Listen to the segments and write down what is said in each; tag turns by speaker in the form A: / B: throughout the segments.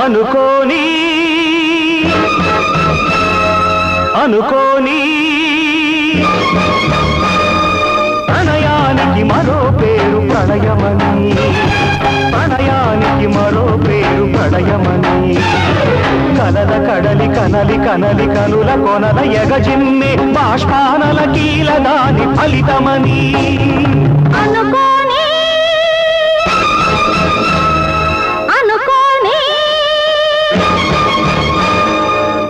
A: అనుకోని అనుకోని ప్రణయానికి మరో పేరు ప్రళయమని, ప్రణయానికి మరో పేరు ప్రళయమని, కలల కడలి కనలి కనలి కనుల కొనల ఎగజిమ్మె బాష్పానల కీల దాని ఫలితమని.
B: అనుకోని అనుకోని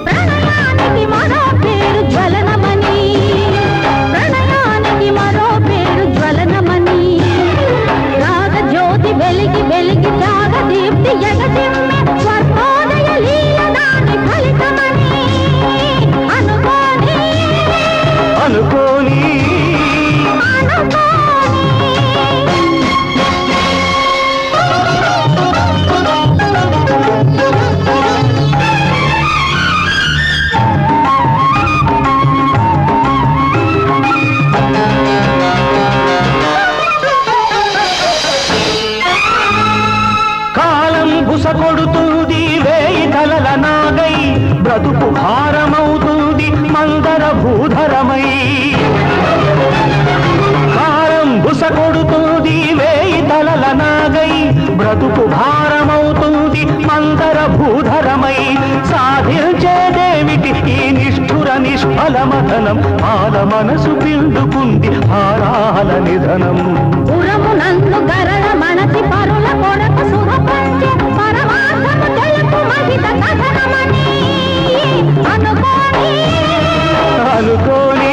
B: ప్రణయానికి మరో పేరు జ్వలనమని, ప్రణయానికి మరో పేరు జ్వలనమని, రాగ జ్యోతి వెలిగి వెలిగి త్యాగ దీప్తి ఎగజిమ్మె స్వర్గోదయ లీల దాని ఫలితమని. అనుకోని
A: అనుకోని కొడుతుంది వేయి తలల నాగై, బ్రతుకు భారమవుతుంది మందర భూధరమై. కారం బుస కొడుతుంది వేయి తలల నాగై, బ్రతుకు భారమవుతుంది మందర భూధరమై. సాధించేదేమిటి ఈ నిష్ఠుర నిష్ఫలమధనం, పాల మనసు పిండుకుంది భారాల నిధనం.
B: పురము నన్ను గరళ మనసి పరుల కొరకు సురపంచే పరమార్థము తెలుపు మహిత కథనమని. అనుకోని
A: అనుకోని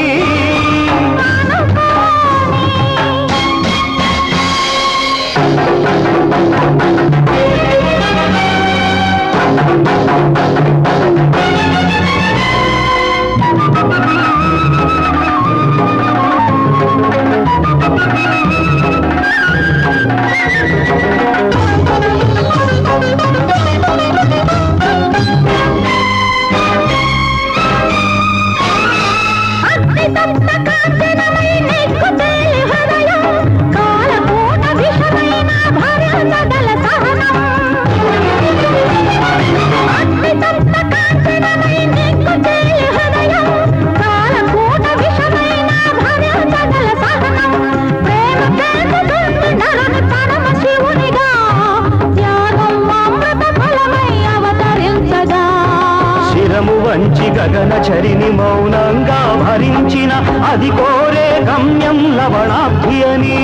A: వంచి గగన చరిని మౌనంగా భరించిన అది కోరే గమ్యం లవణాబ్ధి అని.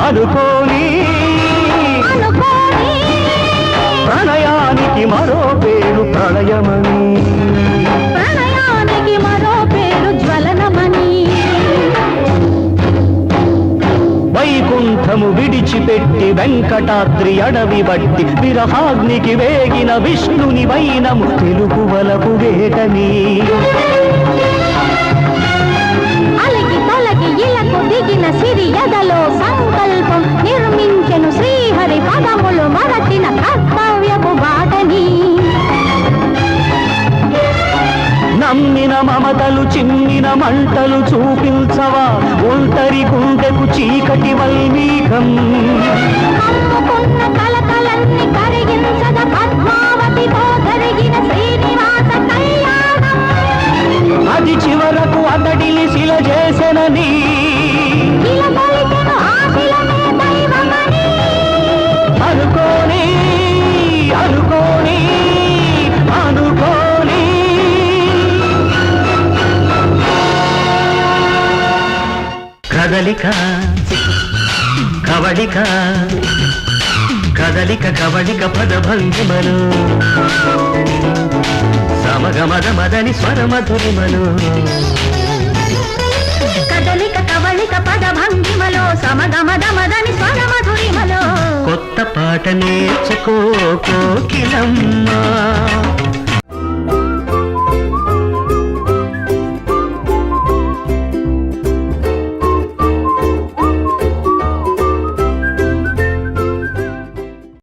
A: అనుకోని ప్రణయానికి మరో పేరు ప్రళయమని,
B: ప్రణయానికి మరో పేరు జ్వలనమని.
A: వైకుంఠము విడిచిపెట్టి వెంకటాద్రి అడవి బట్టి విరహాగ్నికి వేగిన విష్ణుని వైనము తెలుగు వలపు వేటని.
B: అలకి తలకి ఇలకు దిగిన సిరి ఎదలో సంకల్పం నిర్మించెను శ్రీహరి పదములు మరచిన కర్తవ్యపు బాటని.
A: నమ్మిన మమతలు చిమ్మిన మంటలు చూపించవా ఒంటరి గుండెకు చీకటి వల్మీకం.
B: కమ్ముకున్న కలకలన్ని కరిగించద పద్మావతితో జరిగిన శ్రీనివాస కళ్యాణం.
A: అది చివరకు అతడిని శిల చేసెనని,
B: ఇలా పలికెను ఆ శిలమే దైవమని.
A: అనుకోని అనుకోని అనుకోని కదలిక కవళిక కదలిక కవళిక పదభంగిమలు, సమగమద మదని స్వరమధురిమలు.
B: కదలిక కవళిక పదభంగిమలో సమగమద మదని స్వరమధురిమలో.
A: కొత్త పాట నేర్చుకో కోకిలమ్మ.